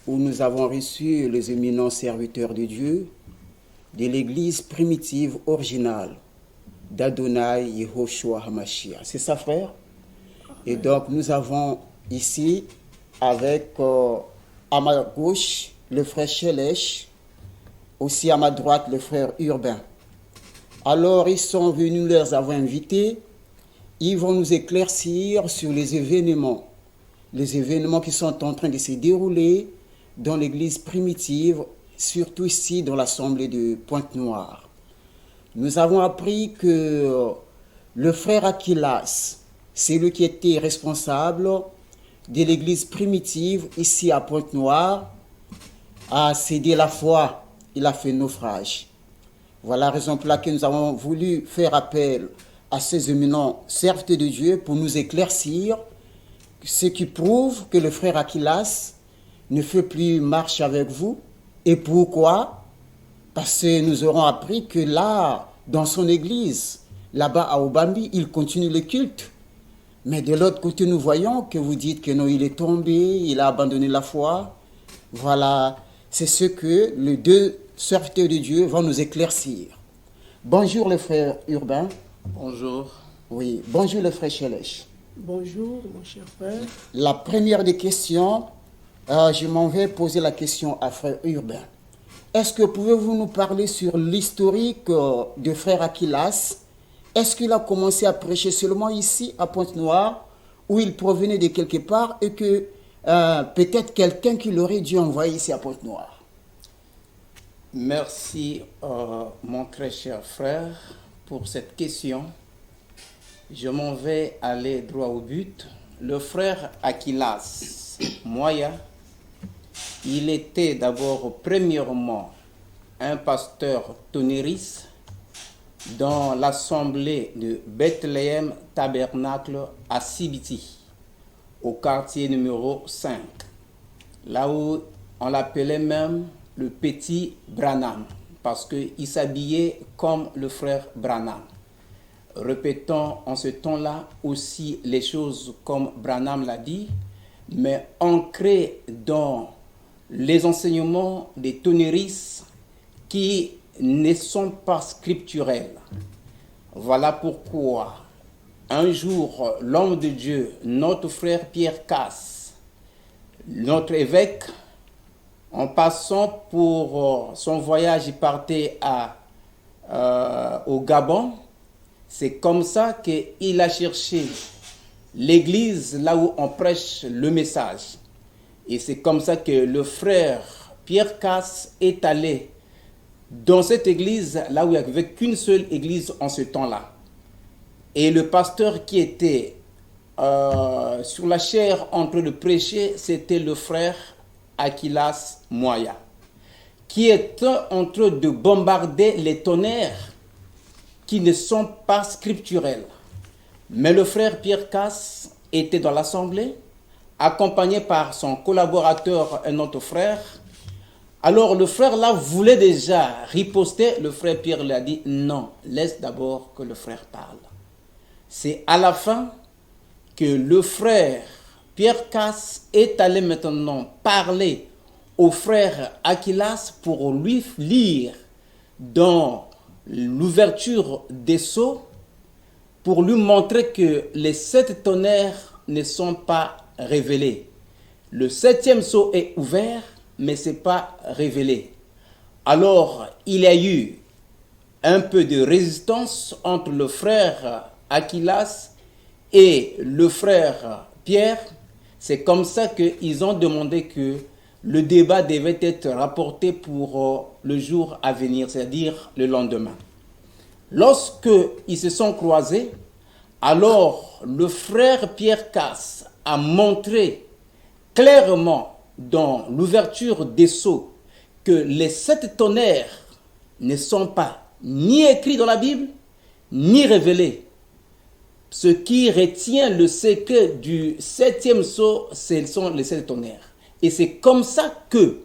où nous avons reçu les éminents serviteurs de Dieu de l'église primitive originale d'Adonai Yehoshua HaMashiach. C'est ça, frère? Et donc, nous avons ici, avec à ma gauche, le frère Shelesh, aussi à ma droite, le frère Urbain. Alors, ils sont venus, nous les avons invités. Ils vont nous éclaircir sur les événements qui sont en train de se dérouler dans l'église primitive, surtout ici dans l'assemblée de Pointe-Noire. Nous avons appris que le frère Aquilas, c'est lui qui était responsable de l'église primitive ici à Pointe-Noire, a cédé la foi, il a fait naufrage. Voilà la raison pour laquelle nous avons voulu faire appel à ces éminents serviteurs de Dieu pour nous éclaircir, ce qui prouve que le frère Aquilas ne fait plus marche avec vous. Et pourquoi? Parce que nous aurons appris que là, dans son église, là-bas à Obambi, il continue le culte. Mais de l'autre côté, nous voyons que vous dites que non, il est tombé, il a abandonné la foi. Voilà, c'est ce que les deux serviteurs de Dieu vont nous éclaircir. Bonjour le frère Urbain. Bonjour. Oui, bonjour le frère Shelesh. Bonjour mon cher frère. La première des questions, je m'en vais poser la question à frère Urbain. Est-ce que pouvez-vous nous parler sur l'historique de frère Aquilas? Est-ce qu'il a commencé à prêcher seulement ici, à Pointe-Noire, ou il provenait de quelque part et que peut-être quelqu'un qui l'aurait dû envoyer ici à Pointe-Noire? Merci, mon très cher frère, pour cette question. Je m'en vais aller droit au but. Le frère Aquilas Moya, il était d'abord, premièrement, un pasteur tonériste dans l'assemblée de Bethléem Tabernacle à Sibiti, au quartier numéro 5, là où on l'appelait même le petit Branham, parce qu'il s'habillait comme le frère Branham. Répétons en ce temps-là aussi les choses comme Branham l'a dit, mais ancré dans les enseignements des tonnéristes qui ne sont pas scripturels. Voilà pourquoi un jour l'homme de Dieu, notre frère Pierre Casse, notre évêque, en passant pour son voyage, il partait au Gabon. C'est comme ça qu'il a cherché l'église là où on prêche le message. Et c'est comme ça que le frère Pierre Casse est allé dans cette église là où il n'y avait qu'une seule église en ce temps-là. Et le pasteur qui était sur la chaire en train de prêcher, c'était le frère Aquilas Moya, qui est en train de bombarder les tonnerres qui ne sont pas scripturels. Mais le frère Pierre Casse était dans l'assemblée, accompagné par son collaborateur, un autre frère. Alors le frère là voulait déjà riposter. Le frère Pierre lui a dit non, laisse d'abord que le frère parle. C'est à la fin que le frère Pierre Casse est allé maintenant parler au frère Aquilas pour lui lire dans l'ouverture des sceaux, pour lui montrer que les 7 tonnerres ne sont pas révélés. Le 7e sceau est ouvert, mais ce n'est pas révélé. Alors, il y a eu un peu de résistance entre le frère Aquilas et le frère Pierre. C'est comme ça qu'ils ont demandé que le débat devait être rapporté pour le jour à venir, c'est-à-dire le lendemain. Lorsque ils se sont croisés, alors le frère Pierre Casse a montré clairement dans l'ouverture des sceaux que les 7 tonnerres ne sont pas ni écrits dans la Bible, ni révélés. Ce qui retient le secret du 7e sceau, ce sont les 7 tonnerres. Et c'est comme ça que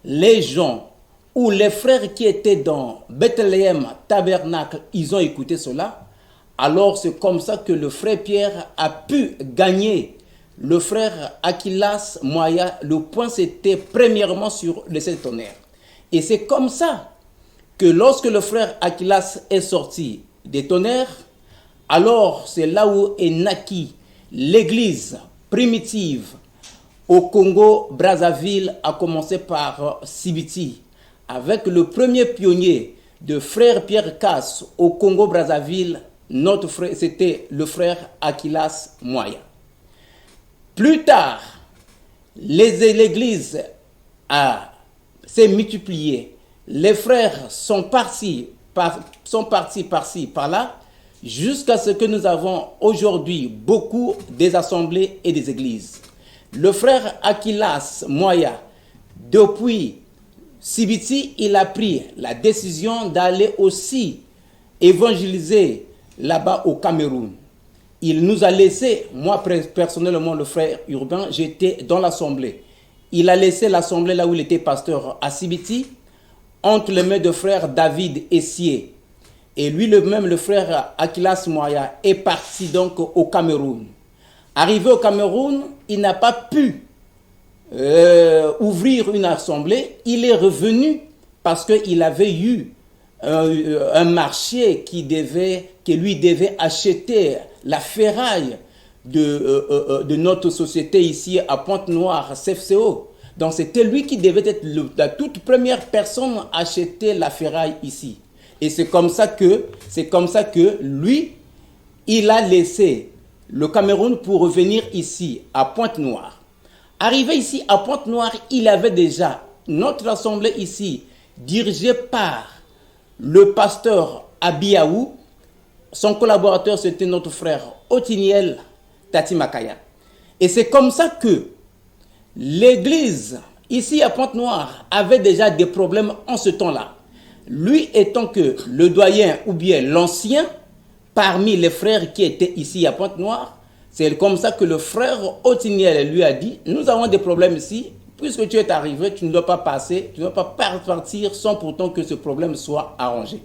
les gens ou les frères qui étaient dans Bethléem Tabernacle, ils ont écouté cela. Alors c'est comme ça que le frère Pierre a pu gagner le frère Aquilas Moya, le point c'était premièrement sur le sept tonnerres. Et c'est comme ça que lorsque le frère Aquilas est sorti des tonnerres, alors c'est là où est naquit l'église primitive au Congo-Brazzaville, à commencer par Sibiti, avec le premier pionnier de frère Pierre Casse au Congo-Brazzaville, notre frère, c'était le frère Aquilas Moya. Plus tard, l'église s'est multipliée. Les frères sont partis par-ci, par-là, jusqu'à ce que nous avons aujourd'hui beaucoup des assemblées et des églises. Le frère Aquilas Moya, depuis Sibiti, il a pris la décision d'aller aussi évangéliser là-bas au Cameroun. Il nous a laissé, moi personnellement, le frère Urbain, j'étais dans l'assemblée. Il a laissé l'assemblée là où il était pasteur à Sibiti, entre les mains de frère David Essier. Et lui-même, le frère Aquilas Moya, est parti donc au Cameroun. Arrivé au Cameroun, il n'a pas pu ouvrir une assemblée. Il est revenu parce qu'il avait eu un marché que lui devait acheter la ferraille de notre société ici à Pointe-Noire, CFCO. Donc c'était lui qui devait être la toute première personne à acheter la ferraille ici. Et c'est comme ça que lui, il a laissé le Cameroun pour revenir ici à Pointe-Noire. Arrivé ici à Pointe-Noire, il avait déjà notre assemblée ici dirigée par le pasteur Abiaou. Son collaborateur, c'était notre frère Otiniel Tati Makaya. Et c'est comme ça que l'église ici à Pointe-Noire avait déjà des problèmes en ce temps-là. Lui étant que le doyen ou bien l'ancien parmi les frères qui étaient ici à Pointe-Noire, c'est comme ça que le frère Otiniel lui a dit, nous avons des problèmes ici, puisque tu es arrivé, tu ne dois pas passer, tu ne dois pas partir sans pourtant que ce problème soit arrangé.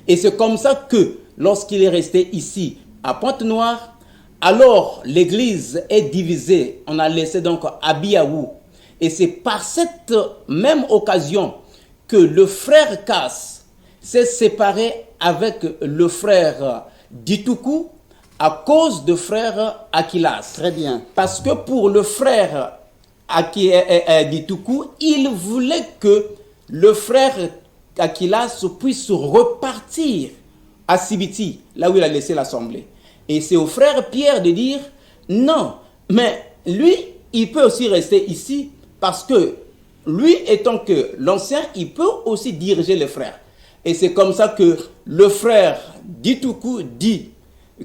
Et c'est comme ça que lorsqu'il est resté ici à Pointe-Noire, alors l'église est divisée. On a laissé donc Abiaou. Et c'est par cette même occasion que le frère Casse s'est séparé avec le frère Ditoukou à cause de frère Aquilas. Très bien. Parce que pour le frère Ditoukou, il voulait que le frère Aquilas puisse repartir à Sibiti, là où il a laissé l'assemblée. Et c'est au frère Pierre de dire, non, mais lui, il peut aussi rester ici, parce que lui, étant que l'ancien, il peut aussi diriger les frères. Et c'est comme ça que le frère Ditoukou dit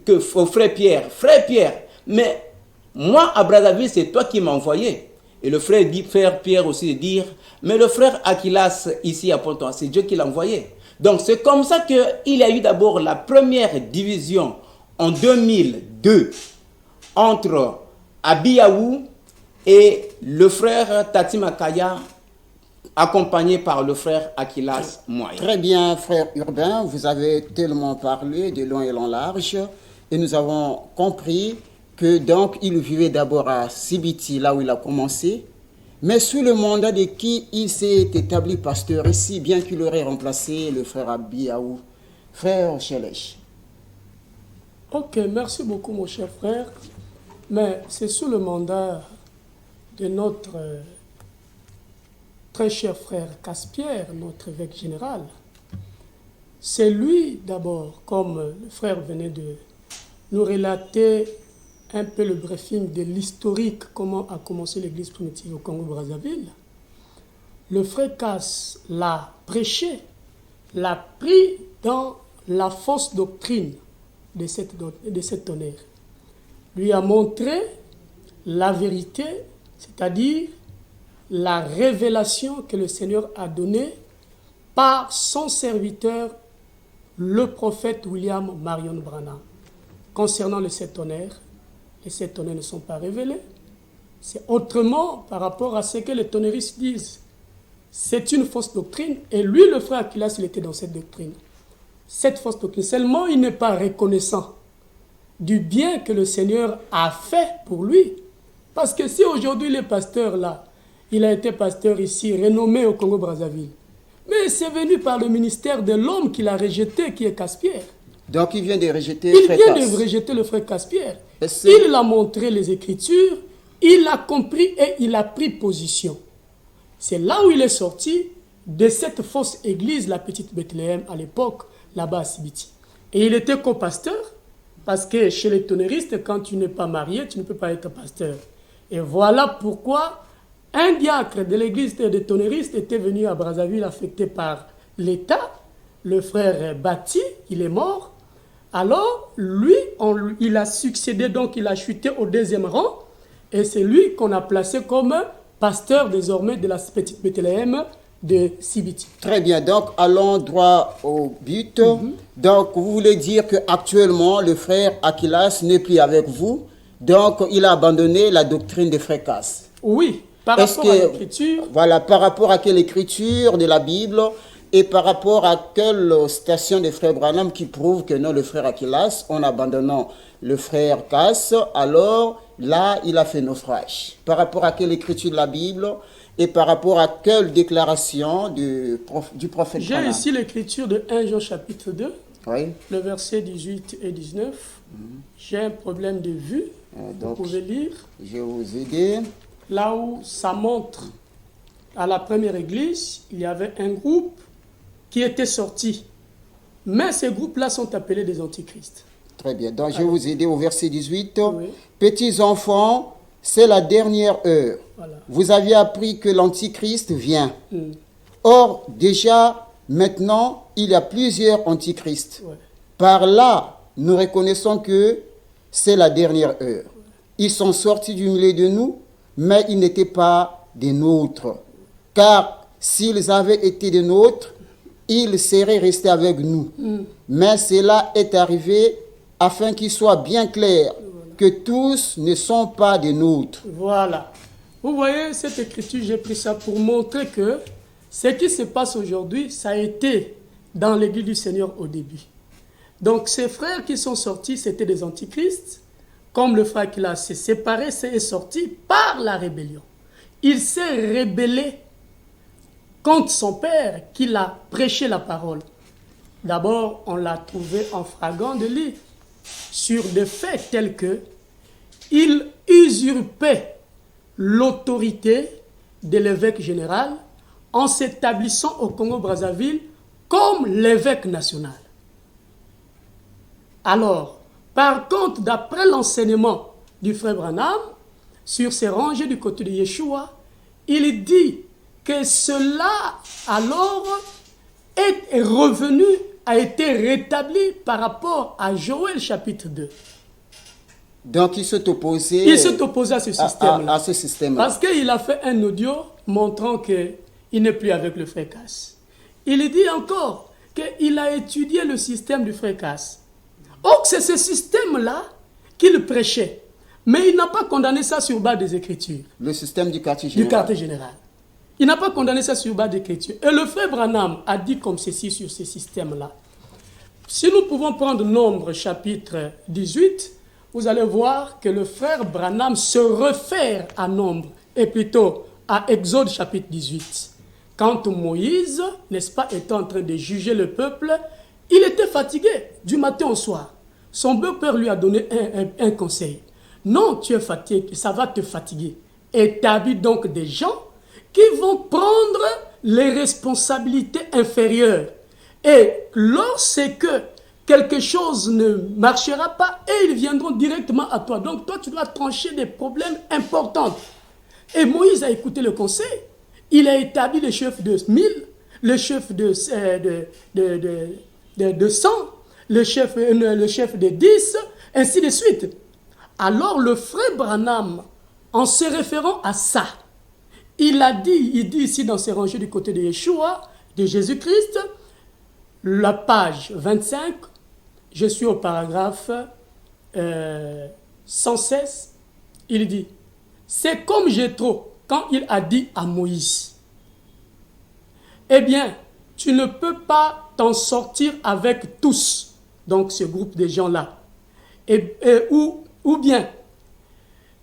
au frère Pierre, mais moi à Brazzaville, c'est toi qui m'as envoyé. Et le frère Pierre aussi de dire, mais le frère Aquilas ici à Pointe-Noire, c'est Dieu qui l'a envoyé. Donc c'est comme ça qu'il y a eu d'abord la première division en 2002 entre Abiaou et le frère Tati Makaya, accompagné par le frère Aquilas Moya. Très bien, frère Urbain, vous avez tellement parlé de long et en large, et nous avons compris que donc il vivait d'abord à Sibiti, là où il a commencé, mais sous le mandat de qui il s'est établi pasteur ici, bien qu'il aurait remplacé le frère Abiaou. Frère Chelech. Ok, merci beaucoup mon cher frère, mais c'est sous le mandat de notre très cher frère Caspierre, notre évêque général. C'est lui d'abord, comme le frère venait de nous relater un peu le briefing de l'historique, comment a commencé l'église primitive au Congo-Brazzaville. Le frère Casse l'a prêché, l'a pris dans la fausse doctrine de cette tonnerre. Lui a montré la vérité, c'est-à-dire la révélation que le Seigneur a donnée par son serviteur, le prophète William Marion Branham. Concernant les sept tonnerres ne sont pas révélés. C'est autrement par rapport à ce que les tonnerristes disent. C'est une fausse doctrine, et lui, le frère Aquilas, il était dans cette doctrine. Cette fausse doctrine, seulement il n'est pas reconnaissant du bien que le Seigneur a fait pour lui. Parce que si aujourd'hui il est pasteur là, il a été pasteur ici, renommé au Congo-Brazzaville, mais c'est venu par le ministère de l'homme qu'il a rejeté, qui est Caspierre. Donc il vient de rejeter Il Frère vient Casse. de rejeter le frère Caspierre. Est-ce- Il a montré les Écritures, il a compris et il a pris position. C'est là où il est sorti de cette fausse église, la petite Bethléem, à l'époque, là-bas à Sibiti. Et il était co-pasteur, parce que chez les tonnéristes, quand tu n'es pas marié, tu ne peux pas être pasteur. Et voilà pourquoi un diacre de l'église des tonnéristes était venu à Brazzaville, affecté par l'État. Le frère Bati, il est mort. Alors, lui, il a succédé, donc il a chuté au deuxième rang. Et c'est lui qu'on a placé comme pasteur désormais de la petite Bethléem de Sibiti. Très bien, donc allons droit au but. Donc vous voulez dire qu'actuellement le frère Aquilas n'est plus avec vous, donc il a abandonné la doctrine des frères Casse. Oui, par Est-ce rapport à que, l'écriture, voilà, par rapport à quelle écriture de la Bible et par rapport à quelle citation des frères Branham qui prouve que non, le frère Aquilas, en abandonnant le frère Casse, alors là, il a fait naufrage. Par rapport à quelle écriture de la Bible et par rapport à quelle déclaration du prophète j'ai Branham? ici l'écriture de 1 Jean chapitre 2, Oui, le verset 18 et 19. J'ai un problème de vue, vous donc pouvez lire. je vais vous aider. Là où ça montre, à la première église, il y avait un groupe qui était sorti. Mais ces groupes-là sont appelés des antichrists. Très bien, donc je vais vous aider au verset 18. Oui. Petits enfants, c'est la dernière heure. Voilà. Vous aviez appris que l'antichrist vient. Mm. Or, déjà, maintenant, il y a plusieurs antichrists. Ouais. Par là, nous reconnaissons que c'est la dernière heure. Ils sont sortis du milieu de nous, mais ils n'étaient pas des nôtres. Car s'ils avaient été des nôtres, ils seraient restés avec nous. Mais cela est arrivé afin qu'il soit bien clair que tous ne sont pas des nôtres. Voilà. Vous voyez, cette écriture, j'ai pris ça pour montrer que ce qui se passe aujourd'hui, ça a été dans l'église du Seigneur au début. Donc, ces frères qui sont sortis, c'était des antichrists. Comme le frère qui s'est séparé, s'est sorti par la rébellion. Il s'est rébellé contre son père qui a prêché la parole. D'abord, on l'a trouvé en fragant de lit sur des faits tels que il usurpait l'autorité de l'évêque général en s'établissant au Congo-Brazzaville comme l'évêque national. Alors, par contre, d'après l'enseignement du frère Branham, sur ses rangées du côté de Yeshua, il dit que cela, alors, est revenu, a été rétabli par rapport à Joël chapitre 2. Donc, il s'est opposé, Il s'est opposé à ce système-là. à ce système-là. Parce qu'il a fait un audio montrant qu'il n'est plus avec le frère Casse. Il dit encore qu'il a étudié le système du frère Casse. Or, c'est ce système-là qu'il prêchait. Mais il n'a pas condamné ça sur base des Écritures, Le système du quartier du général. quartier général. Il n'a pas condamné ça sur base d'Écriture. Et le frère Branham a dit comme ceci sur ce système-là. Si nous pouvons prendre Nombre chapitre 18, vous allez voir que le frère Branham se réfère à Nombre, et plutôt à Exode chapitre 18. Quand Moïse, n'est-ce pas, était en train de juger le peuple, il était fatigué du matin au soir. Son beau-père lui a donné un conseil. Non, tu es fatigué, ça va te fatiguer. Établis donc des gens qui vont prendre les responsabilités inférieures. Et lorsque quelque chose ne marchera pas, et ils viendront directement à toi. Donc toi, tu dois trancher des problèmes importants. Et Moïse a écouté le conseil. Il a établi le chef de 1000, le chef de 100, le chef de 10, ainsi de suite. Alors le frère Branham, en se référant à ça, il dit ici dans ses rangées du côté de Yeshua, de Jésus-Christ, la page 25, je suis au paragraphe 116, il dit, c'est comme Jéthro, quand il a dit à Moïse, eh bien, tu ne peux pas t'en sortir avec tous, donc ce groupe de gens-là, ou bien,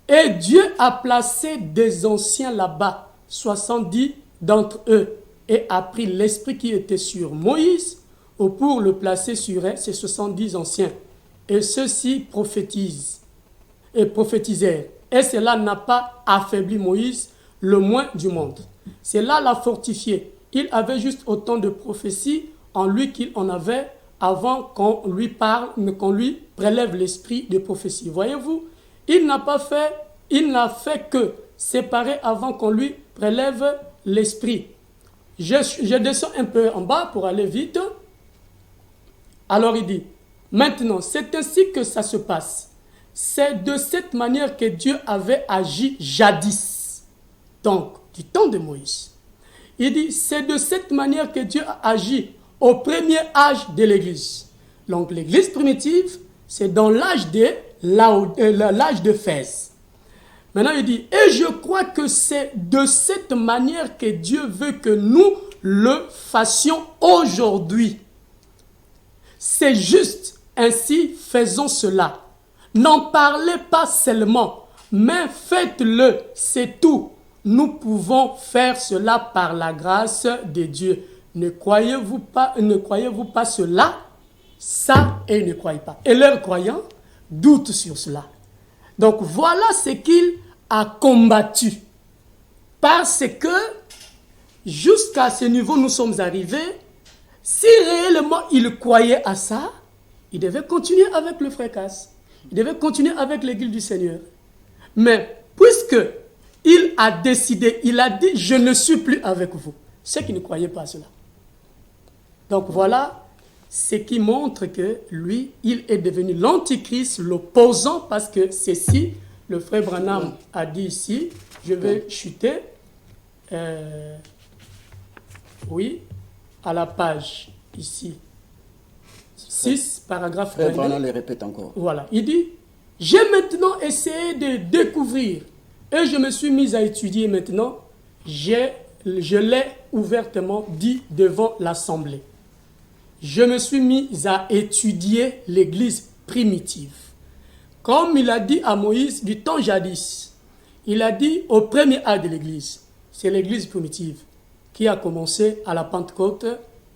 Et Dieu a placé des anciens là-bas, 70 d'entre eux, et a pris l'esprit qui était sur Moïse pour le placer sur ces 70 anciens. Et ceux-ci prophétisent et prophétisèrent. Et cela n'a pas affaibli Moïse le moins du monde. Cela l'a fortifié. Il avait juste autant de prophéties en lui qu'il en avait avant qu'on lui parle, qu'on lui prélève l'esprit de prophétie. Voyez-vous, il n'a fait que séparer avant qu'on lui prélève l'esprit. Je descends un peu en bas pour aller vite. Alors il dit, maintenant, c'est ainsi que ça se passe. C'est de cette manière que Dieu avait agi jadis. Donc, du temps de Moïse. Il dit, c'est de cette manière que Dieu a agi au premier âge de l'Église. Donc, l'Église primitive, c'est dans l'âge d'Éphèse. Maintenant, il dit, et je crois que c'est de cette manière que Dieu veut que nous le fassions aujourd'hui. C'est juste, ainsi faisons cela. N'en parlez pas seulement, mais faites-le, c'est tout. Nous pouvons faire cela par la grâce de Dieu. Ne croyez-vous pas cela? Ça, et ne croyez pas. Et leurs croyants doutent sur cela. Donc voilà ce qu'il a combattu. Parce que jusqu'à ce niveau nous sommes arrivés. Si réellement il croyait à ça, il devait continuer avec le frère Casse. Il devait continuer avec l'église du Seigneur. Mais puisque il a décidé, il a dit, je ne suis plus avec vous. Ceux qui ne croyaient pas à cela. Donc voilà ce qui montre que lui, il est devenu l'antichrist, l'opposant, parce que ceci, le frère Branham a dit ici, je vais chuter, oui, à la page ici, 6, paragraphe 22. Frère Branham le répète encore. Voilà, il dit, j'ai maintenant essayé de découvrir, et je me suis mis à étudier maintenant, je l'ai ouvertement dit devant l'Assemblée. Je me suis mis à étudier l'Église primitive. Comme il a dit à Moïse du temps jadis, il a dit au premier âge de l'Église, c'est l'Église primitive qui a commencé à la Pentecôte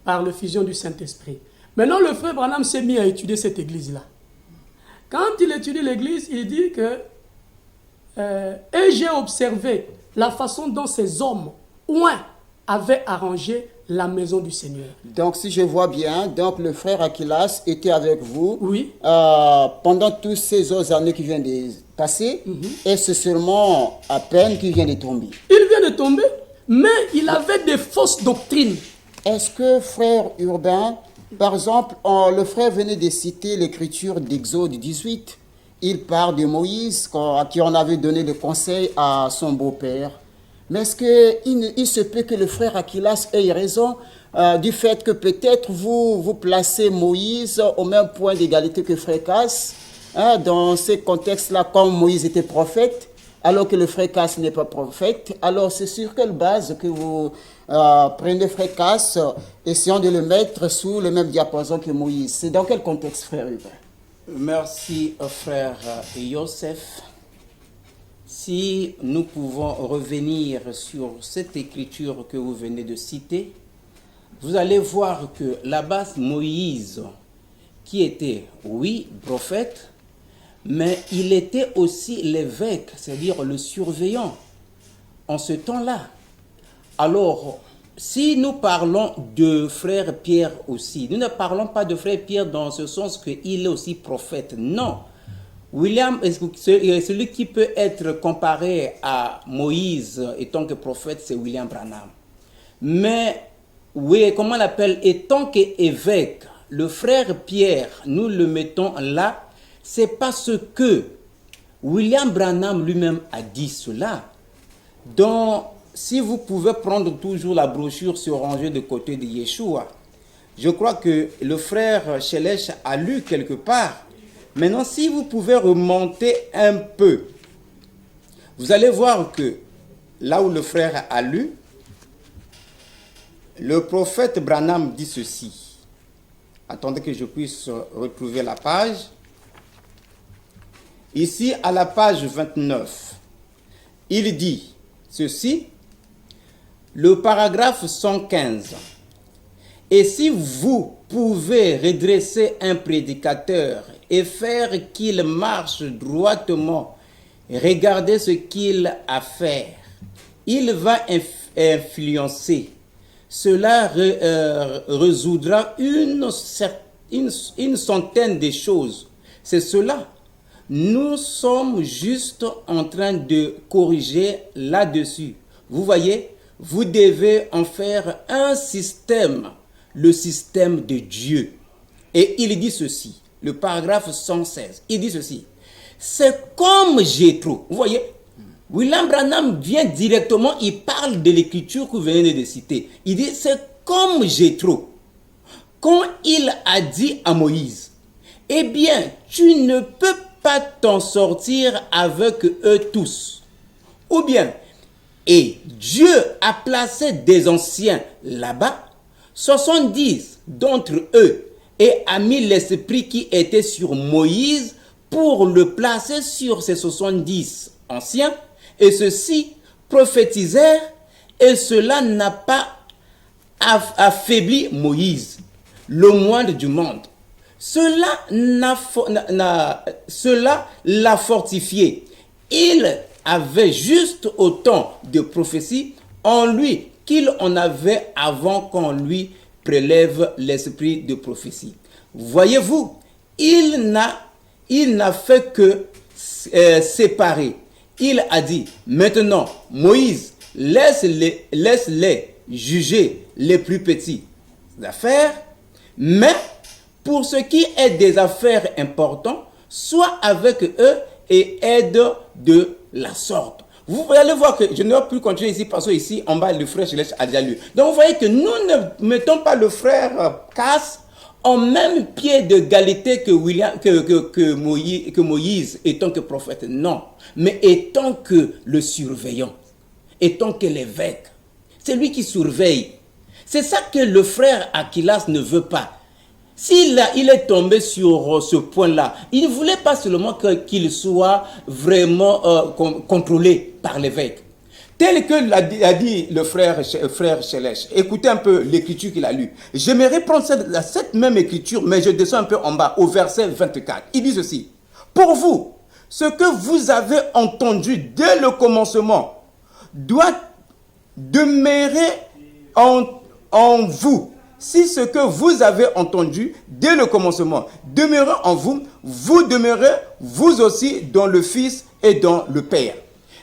par l'effusion du Saint-Esprit. Maintenant, le frère Branham s'est mis à étudier cette Église-là. Quand il étudie l'Église, il dit que et j'ai observé la façon dont ces hommes avaient arrangé la maison du Seigneur. Donc, si je vois bien, donc le frère Aquilas était avec vous Oui. Pendant toutes ces autres années qui viennent de passer, et c'est seulement à peine qu'il vient de tomber. Il vient de tomber, mais il avait des fausses doctrines. Est-ce que, frère Urbain, par exemple, le frère venait de citer l'écriture d'Exode 18, il parle de Moïse, à qui on avait donné le conseil à son beau-père. Mais est-ce qu'il se peut que le frère Aquilas ait raison du fait que peut-être vous placez Moïse au même point d'égalité que frère Casse, dans ces contextes-là, comme Moïse était prophète, alors que le frère Casse n'est pas prophète? Alors c'est sur quelle base que vous prenez frère Casse, essayant de le mettre sous le même diapason que Moïse? C'est dans quel contexte, frère Hubert? Merci, frère Yosef. Si nous pouvons revenir sur cette écriture que vous venez de citer, vous allez voir que là-bas, Moïse, qui était, oui, prophète, mais il était aussi l'évêque, c'est-à-dire le surveillant, en ce temps-là. Alors, si nous parlons de frère Pierre aussi, nous ne parlons pas de frère Pierre dans ce sens qu'il est aussi prophète, non. William, celui qui peut être comparé à Moïse étant que prophète, c'est William Branham. Mais, oui, comment on l'appelle, étant qu'évêque, le frère Pierre, nous le mettons là, c'est parce que William Branham lui-même a dit cela. Donc, si vous pouvez prendre toujours la brochure sur rangée de côté de Yeshua, je crois que le frère Shelesh a lu quelque part. Maintenant, si vous pouvez remonter un peu, vous allez voir que là où le frère a lu, le prophète Branham dit ceci. Attendez que je puisse retrouver la page. Ici, à la page 29, il dit ceci, le paragraphe 115. Et si vous pouvez redresser un prédicateur et faire qu'il marche droitement, regardez ce qu'il a à faire. Il va influencer. Cela résoudra une centaine de choses. C'est cela. Nous sommes juste en train de corriger là-dessus. Vous voyez, vous devez en faire un système, le système de Dieu. Et il dit ceci, le paragraphe 116, il dit ceci. C'est comme Jéthro. Vous voyez, William Branham vient directement, il parle de l'écriture que vous venez de citer. Il dit, c'est comme Jéthro. Quand il a dit à Moïse, eh bien, tu ne peux pas t'en sortir avec eux tous. Ou bien, et Dieu a placé des anciens là-bas, 70 d'entre eux, et a mis l'esprit qui était sur Moïse pour le placer sur ces 70 anciens, et ceux-ci prophétisèrent, et cela n'a pas affaibli Moïse, le moindre du monde. Cela l'a fortifié. Il avait juste autant de prophéties en lui qu'il en avait avant qu'on lui prélève l'esprit de prophétie. Voyez-vous, il n'a fait que séparer. Il a dit, maintenant, Moïse, laisse-les juger les plus petits affaires, mais pour ce qui est des affaires importantes, sois avec eux et aide de la sorte. Vous allez voir que je ne vais plus continuer ici parce que ici en bas le frère Chelech a déjà lu. Donc vous voyez que nous ne mettons pas le frère Cass en même pied d'égalité que Moïse étant que prophète. Non, mais étant que le surveillant, étant que l'évêque, c'est lui qui surveille. C'est ça que le frère Aquilas ne veut pas. S'il est tombé sur ce point-là, il ne voulait pas seulement qu'il soit vraiment contrôlé par l'évêque. Tel que l'a dit le frère Chelech. Écoutez un peu l'écriture qu'il a lue. J'aimerais prendre cette même écriture, mais je descends un peu en bas, au verset 24. Il dit ceci. Pour vous, ce que vous avez entendu dès le commencement doit demeurer en vous. Si ce que vous avez entendu dès le commencement demeure en vous, vous demeurez vous aussi dans le Fils et dans le Père.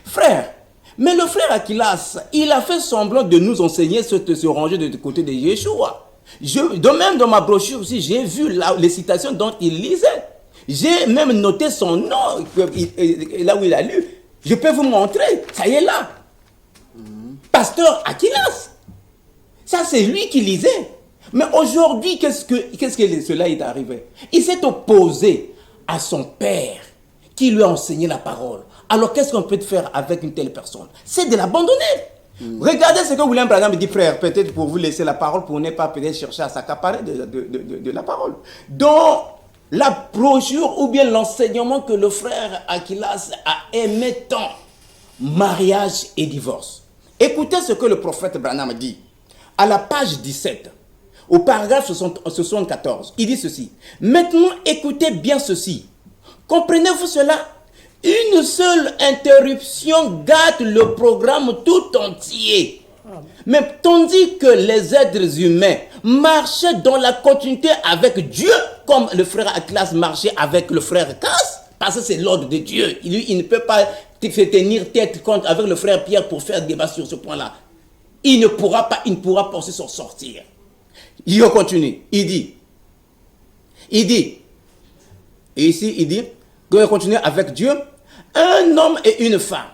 Frère, mais le frère Aquilas, il a fait semblant de nous enseigner se ranger de côté de Yeshua. De même dans ma brochure aussi, j'ai vu les citations dont il lisait. J'ai même noté son nom, là où il a lu. Je peux vous montrer, ça y est là. Pasteur Aquilas. Ça c'est lui qui lisait. Mais aujourd'hui, qu'est-ce que cela est arrivé? Il s'est opposé à son père qui lui a enseigné la parole. Alors qu'est-ce qu'on peut faire avec une telle personne? C'est de l'abandonner. Regardez ce que William Branham dit, frère, peut-être pour vous laisser la parole, pour ne pas peut-être chercher à s'accaparer de la parole. Dans la brochure ou bien l'enseignement que le frère Aquilas a aimé tant, mariage et divorce. Écoutez ce que le prophète Branham dit. À la page 17, au paragraphe 74, il dit ceci. Maintenant, écoutez bien ceci. Comprenez-vous cela? Une seule interruption gâte le programme tout entier. Mais tandis que les êtres humains marchaient dans la continuité avec Dieu, comme le frère Atlas marchait avec le frère Cass, parce que c'est l'ordre de Dieu. Il ne peut pas tenir tête compte avec le frère Pierre pour faire débat sur ce point-là. Il ne pourra pas aussi s'en sortir. Il continue. Il dit, et ici il dit, il continue avec Dieu, un homme et une femme.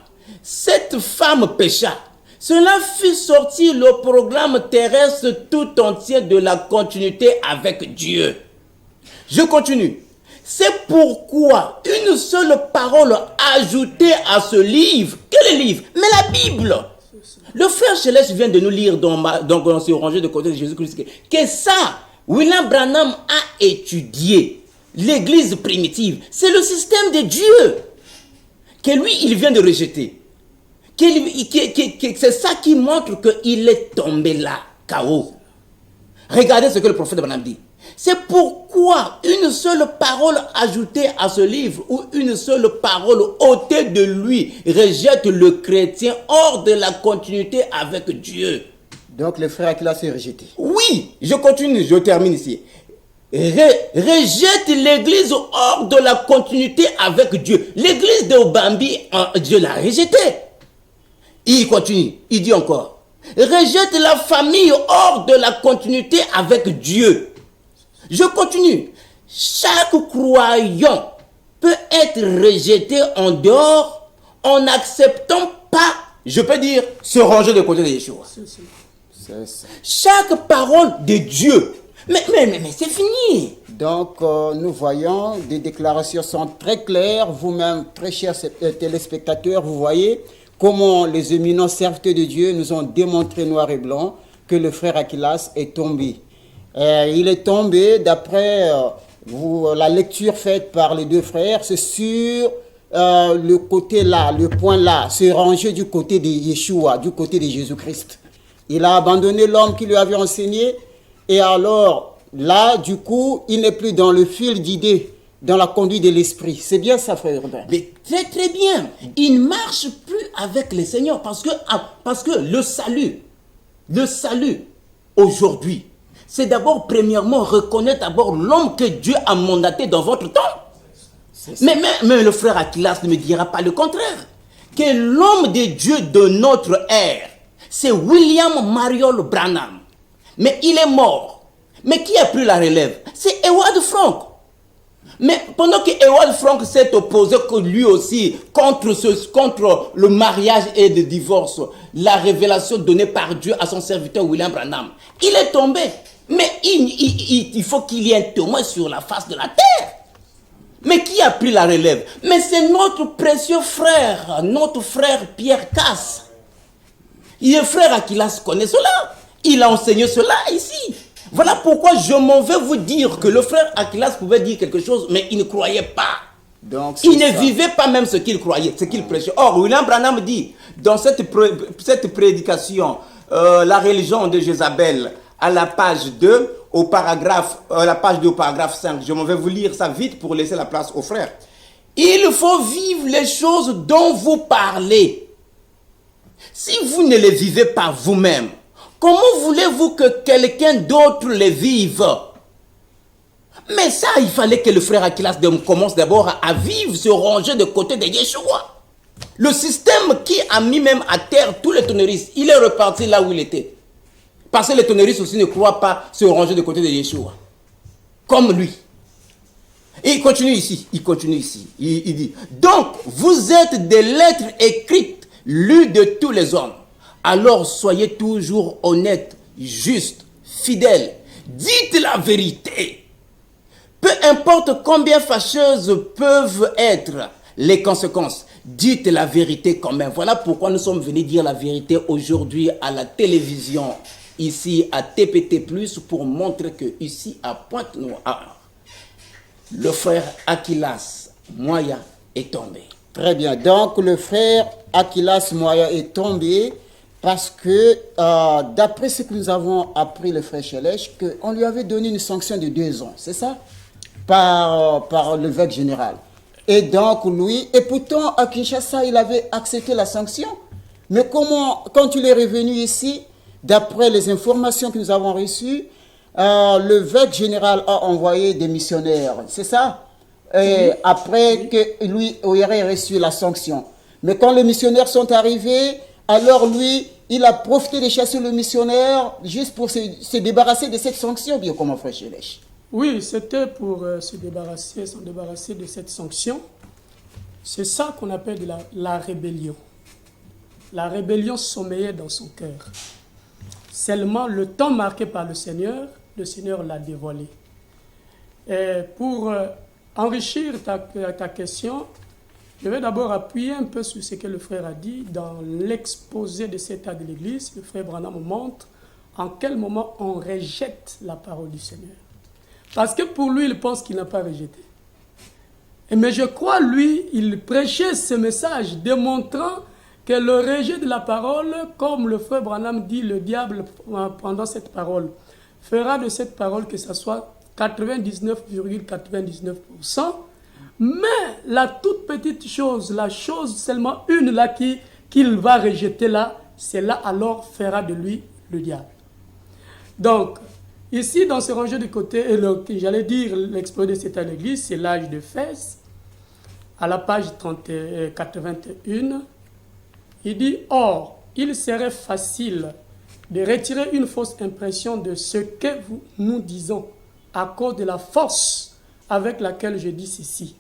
Cette femme pécha. Cela fit sortir le programme terrestre tout entier de la continuité avec Dieu. Je continue. C'est pourquoi une seule parole ajoutée à ce livre. Quel livre? Mais la Bible. Le frère Chelech vient de nous lire dans ce rangé de côté de Jésus-Christ que ça, William Branham a étudié l'église primitive, c'est le système de Dieu que lui, il vient de rejeter. C'est ça qui montre qu'il est tombé là, KO. Regardez ce que le prophète Branham dit. C'est pourquoi une seule parole ajoutée à ce livre ou une seule parole ôtée de lui rejette le chrétien hors de la continuité avec Dieu. Donc le frère Akilas est rejeté. Oui, je continue, je termine ici. Rejette l'église hors de la continuité avec Dieu. L'église de Obambi, Dieu l'a rejeté. Il continue, il dit encore. Rejette la famille hors de la continuité avec Dieu. Je continue. Chaque croyant peut être rejeté en dehors en n'acceptant pas, je peux dire, se ranger de côté de Yeshua. C'est ça. Chaque parole de Dieu. Mais c'est fini. Donc, nous voyons, des déclarations sont très claires. Vous-même, très chers téléspectateurs, vous voyez comment les éminents serviteurs de Dieu nous ont démontré noir et blanc que le frère Akilas est tombé. Il est tombé, d'après la lecture faite par les deux frères, c'est sur le côté là, le point là, se ranger du côté de Yeshua, du côté de Jésus-Christ. Il a abandonné l'homme qui lui avait enseigné, et alors là, du coup, il n'est plus dans le fil d'idées, dans la conduite de l'esprit. C'est bien ça, frère Urbain? Mais très très bien. Il ne marche plus avec le Seigneur parce que le salut aujourd'hui, c'est d'abord, premièrement, reconnaître d'abord l'homme que Dieu a mandaté dans votre temps. Mais le frère Akilas ne me dira pas le contraire. Que l'homme de Dieu de notre ère, c'est William Marion Branham. Mais il est mort. Mais qui a pris la relève? C'est Howard Frank. Mais pendant que Howard Frank s'est opposé lui aussi contre le mariage et le divorce, la révélation donnée par Dieu à son serviteur William Branham, il est tombé. Mais il faut qu'il y ait un témoin sur la face de la terre. Mais qui a pris la relève? Mais c'est notre précieux frère, notre frère Pierre Casse. Le frère Akilas connaît cela. Il a enseigné cela ici. Voilà pourquoi je m'en vais vous dire que le frère Akilas pouvait dire quelque chose, mais il ne croyait pas. Donc, il ne vivait pas même ce qu'il croyait, ce qu'il prêchait. Or, William Branham dit, dans cette prédication, la religion de Jézabel, à la page 2, au paragraphe 5, je m'en vais vous lire ça vite pour laisser la place aux frères. Il faut vivre les choses dont vous parlez. Si vous ne les vivez pas vous-même, comment voulez-vous que quelqu'un d'autre les vive? Mais ça, il fallait que le frère Akilas commence d'abord à vivre, se ranger de côté de Yeshua. Le système qui a mis même à terre tous les tonneristes, il est reparti là où il était. Parce que les tonneristes aussi ne croient pas se ranger de côté de Yeshua. Comme lui. Et il continue ici. Il dit, donc, vous êtes des lettres écrites, lues de tous les hommes. Alors soyez toujours honnêtes, justes, fidèles. Dites la vérité. Peu importe combien fâcheuses peuvent être les conséquences, dites la vérité quand même. Voilà pourquoi nous sommes venus dire la vérité aujourd'hui à la télévision, ici à TPT+, pour montrer que ici à Pointe-Noire, le frère Akilas Moya est tombé. Très bien. Donc le frère Akilas Moya est tombé parce que, d'après ce que nous avons appris, le frère Chelèche, qu'on lui avait donné une sanction de 2 ans, c'est ça? Par l'évêque général. Et donc, lui, et pourtant, à Kinshasa, il avait accepté la sanction. Mais comment, quand il est revenu ici, d'après les informations que nous avons reçues, l'évêque général a envoyé des missionnaires, c'est ça? Et après que lui aurait reçu la sanction. Mais quand les missionnaires sont arrivés, alors lui, il a profité de chasser le missionnaire juste pour se débarrasser de cette sanction, bien comment, frère Chelèche? Oui, c'était pour s'en débarrasser de cette sanction. C'est ça qu'on appelle la rébellion. La rébellion sommeillait dans son cœur. Seulement, le temps marqué par le Seigneur l'a dévoilé. Et pour enrichir ta question, je vais d'abord appuyer un peu sur ce que le frère a dit. Dans l'exposé de cet acte de l'Église, le frère Branham montre en quel moment on rejette la parole du Seigneur. Parce que pour lui, il pense qu'il n'a pas rejeté. Mais je crois, lui, il prêchait ce message démontrant que le rejet de la parole, comme le frère Branham dit, le diable, pendant cette parole, fera de cette parole que ce soit 99,99%. Mais la toute petite chose, la chose seulement une là qu'il va rejeter là, c'est là alors fera de lui le diable. Donc, ici, dans ce rangé de côté, j'allais dire l'exploit de cette église, c'est l'âge de Fès, à la page 81, il dit « Or, il serait facile de retirer une fausse impression de ce que nous disons à cause de la force avec laquelle je dis ceci.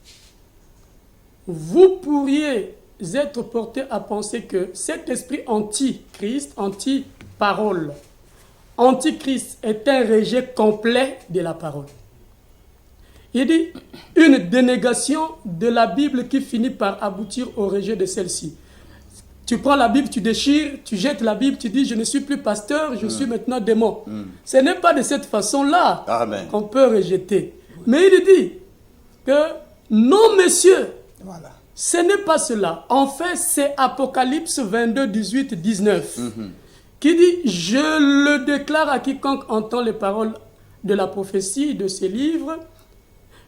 Vous pourriez être porté à penser que cet esprit anti-Christ, anti-parole, anti-Christ est un rejet complet de la parole. Il dit une dénégation de la Bible qui finit par aboutir au rejet de celle-ci. Tu prends la Bible, tu déchires, tu jettes la Bible, tu dis je ne suis plus pasteur, je suis maintenant démon. Ce n'est pas de cette façon-là qu'on peut rejeter. Mais il dit que non, messieurs, Voilà. ce n'est pas cela. En fait, c'est Apocalypse 22, 18, 19 qui dit je le déclare à quiconque entend les paroles de la prophétie de ces livres.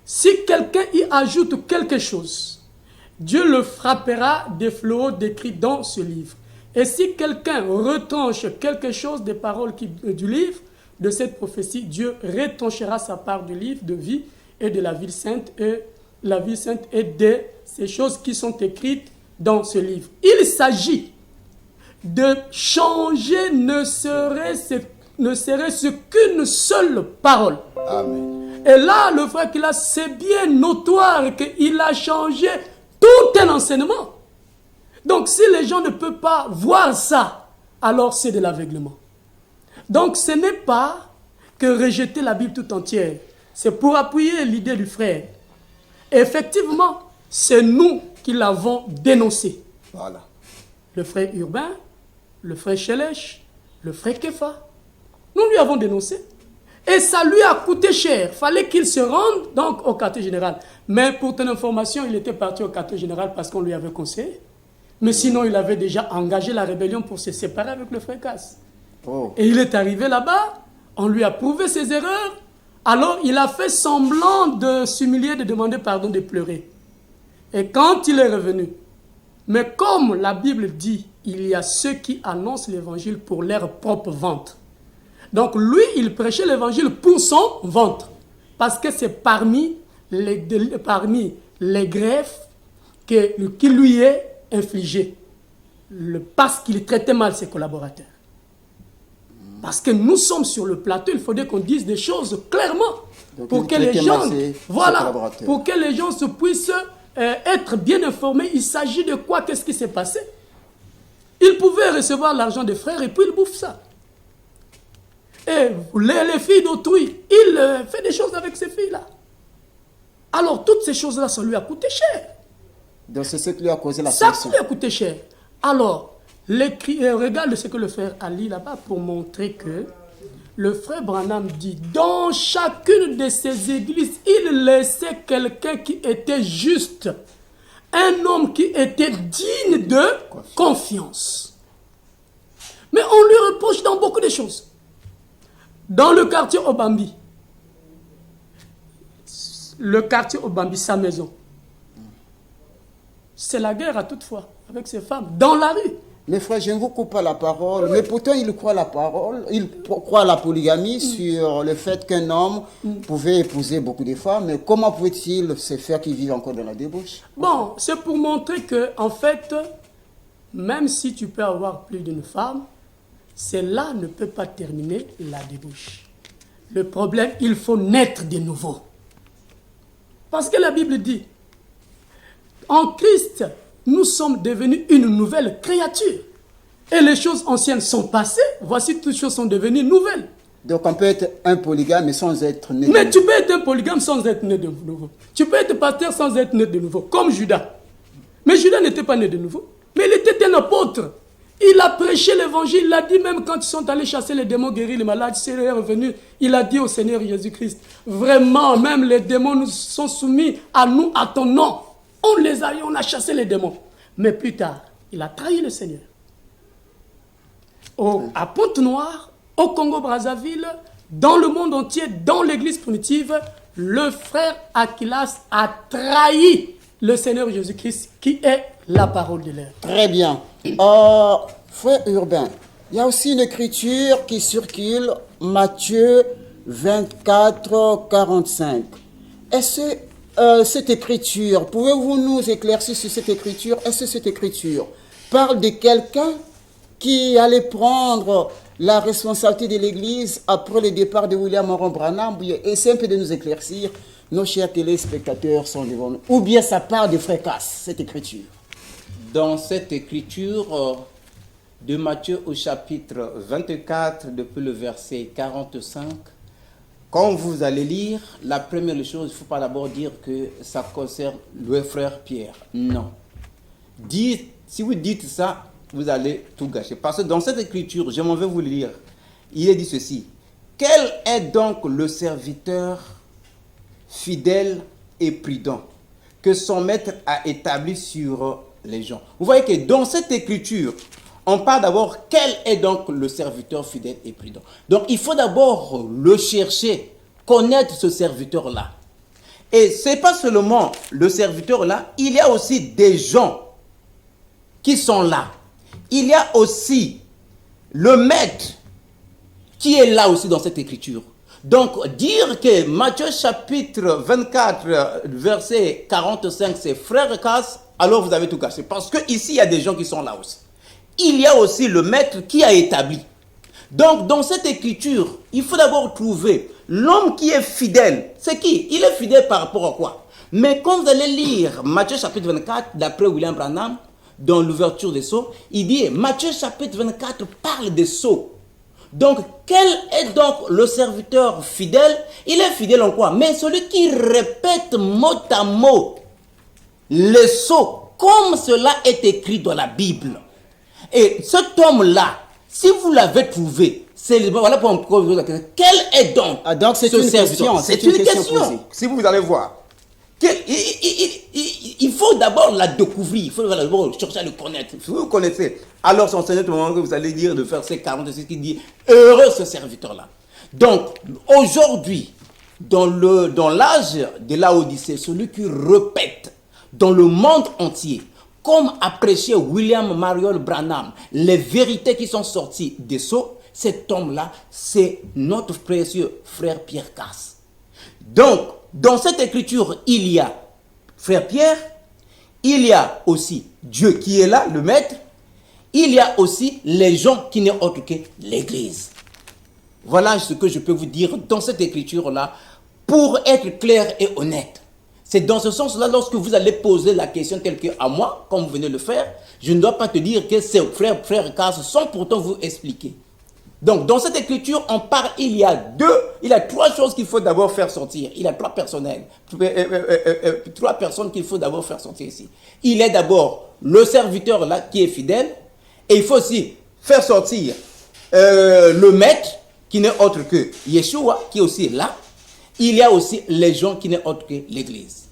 Si quelqu'un y ajoute quelque chose, Dieu le frappera des fléaux décrits dans ce livre. Et si quelqu'un retranche quelque chose des paroles du livre, de cette prophétie, Dieu retranchera sa part du livre de vie et de la vie sainte et de ces choses qui sont écrites dans ce livre. Il s'agit de changer ne serait-ce qu'une seule parole. Amen. Et là, le frère Kilas, c'est bien notoire qu'il a changé tout un enseignement. Donc, si les gens ne peuvent pas voir ça, alors c'est de l'aveuglement. Donc, ce n'est pas que rejeter la Bible tout entière. C'est pour appuyer l'idée du frère. Et effectivement, c'est nous qui l'avons dénoncé. Voilà. Le frère Urbain, le frère Chelèche, le frère Kefa. Nous lui avons dénoncé. Et ça lui a coûté cher. Il fallait qu'il se rende donc au quartier général. Mais pour ton information, il était parti au quartier général parce qu'on lui avait conseillé. Mais sinon, il avait déjà engagé la rébellion pour se séparer avec le frère Casse. Oh. Et il est arrivé là-bas, on lui a prouvé ses erreurs. Alors, il a fait semblant de s'humilier, de demander pardon, de pleurer. Et quand il est revenu, mais comme la Bible dit, il y a ceux qui annoncent l'évangile pour leur propre ventre. Donc lui, il prêchait l'évangile pour son ventre. Parce que c'est parmi les greffes qui lui est infligé. Parce qu'il traitait mal ses collaborateurs. Parce que nous sommes sur le plateau, il faudrait qu'on dise des choses clairement. Donc, pour que les gens, pour que les gens se puissent être bien informés. Il s'agit de quoi? Qu'est-ce qui s'est passé? Il pouvait recevoir l'argent des frères et puis il bouffe ça. Et les filles d'autrui, il fait des choses avec ces filles-là. Alors, toutes ces choses-là, ça lui a coûté cher. Donc, c'est ce qui lui a causé la Ça sanction. lui a coûté cher. Alors, regarde ce que le frère a lu là-bas pour montrer que le frère Branham dit, dans chacune de ces églises, il laissait quelqu'un qui était juste. Un homme qui était digne de confiance. Mais on lui reproche dans beaucoup de choses. Dans le quartier Obambi, sa maison, c'est la guerre à toute fois avec ses femmes, dans la rue. Mais frère, je ne vous coupe pas la parole, mais pourtant il croit la parole, il croit la polygamie sur le fait qu'un homme pouvait épouser beaucoup de femmes, mais comment pouvait-il se faire qu'il vive encore dans la débauche? Bon, c'est pour montrer que, en fait, même si tu peux avoir plus d'une femme, cela ne peut pas terminer la débauche. Le problème, il faut naître de nouveau. Parce que la Bible dit, en Christ, nous sommes devenus une nouvelle créature. Et les choses anciennes sont passées, voici toutes choses sont devenues nouvelles. Donc on peut être un polygame mais sans être né de Mais nouveau. tu peux être un polygame sans être né de nouveau. Tu peux être pasteur sans être né de nouveau, comme Judas. Mais Judas n'était pas né de nouveau, mais il était un apôtre. Il a prêché l'évangile, il a dit même quand ils sont allés chasser les démons, guérir les malades, il est revenu, il a dit au Seigneur Jésus-Christ, vraiment, même les démons nous sont soumis à nous, à ton nom. On a chassé les démons. Mais plus tard, il a trahi le Seigneur. À Pointe-Noire, au Congo-Brazzaville, dans le monde entier, dans l'église primitive, le frère Aquilas a trahi le Seigneur Jésus-Christ, qui est la parole de l'air. Très bien. Frère Urbain, il y a aussi une écriture qui circule, Matthieu 24, 45. Est-ce que cette écriture, pouvez-vous nous éclaircir sur cette écriture? Est-ce que cette écriture parle de quelqu'un qui allait prendre la responsabilité de l'Église après le départ de William Morron Branham? Essayez un peu de nous éclaircir. Nos chers téléspectateurs sont devant nous. Ou bien ça part de Frécasse, cette écriture? Dans cette écriture de Matthieu au chapitre 24, depuis le verset 45, quand vous allez lire, la première chose, il ne faut pas d'abord dire que ça concerne le frère Pierre. Non. Si vous dites ça, vous allez tout gâcher. Parce que dans cette écriture, je m'en vais vous le lire, il est dit ceci. Quel est donc le serviteur fidèle et prudent que son maître a établi sur les gens? Vous voyez que dans cette écriture, on parle d'abord quel est donc le serviteur fidèle et prudent. Donc il faut d'abord le chercher, connaître ce serviteur-là. Et ce n'est pas seulement le serviteur-là, il y a aussi des gens qui sont là. Il y a aussi le maître qui est là aussi dans cette écriture. Donc, dire que Matthieu chapitre 24, verset 45, c'est frère Casse, alors vous avez tout cassé. Parce qu'ici, il y a des gens qui sont là aussi. Il y a aussi le maître qui a établi. Donc, dans cette écriture, il faut d'abord trouver l'homme qui est fidèle. C'est qui? Il est fidèle par rapport à quoi? Mais quand vous allez lire Matthieu chapitre 24, d'après William Branham, dans l'ouverture des sceaux, il dit, Matthieu chapitre 24 parle des sceaux. Donc, quel est donc le serviteur fidèle? Il est fidèle en quoi? Mais celui qui répète mot à mot les sceaux, comme cela est écrit dans la Bible. Et cet homme-là, si vous l'avez trouvé, voilà pour me poser la question. Quel est donc c'est une question. C'est une question. Si vous allez voir. Il faut d'abord la découvrir, il faut d'abord chercher à le connaître. Si vous connaissez, alors c'est en ce moment que vous allez dire de verset 46 qui dit heureux ce serviteur-là. Donc aujourd'hui, dans l'âge de la Odyssée, celui qui répète dans le monde entier, comme a prêché William Marion Branham, les vérités qui sont sorties des sceaux, cet homme-là, c'est notre précieux frère Pierre Casse. Donc, dans cette écriture, il y a frère Pierre, il y a aussi Dieu qui est là, le maître, il y a aussi les gens qui n'est autre que l'Église. Voilà ce que je peux vous dire dans cette écriture-là, pour être clair et honnête. C'est dans ce sens-là, lorsque vous allez poser la question telle qu'à moi, comme vous venez de le faire, je ne dois pas te dire que c'est frère Casse sans pourtant vous expliquer. Donc, dans cette écriture, on parle, il y a trois choses qu'il faut d'abord faire sortir. Il y a trois personnes qu'il faut d'abord faire sortir ici. Il est d'abord le serviteur là qui est fidèle, et il faut aussi faire sortir le maître qui n'est autre que Yeshua qui est aussi là. Il y a aussi les gens qui n'est autre que l'Église.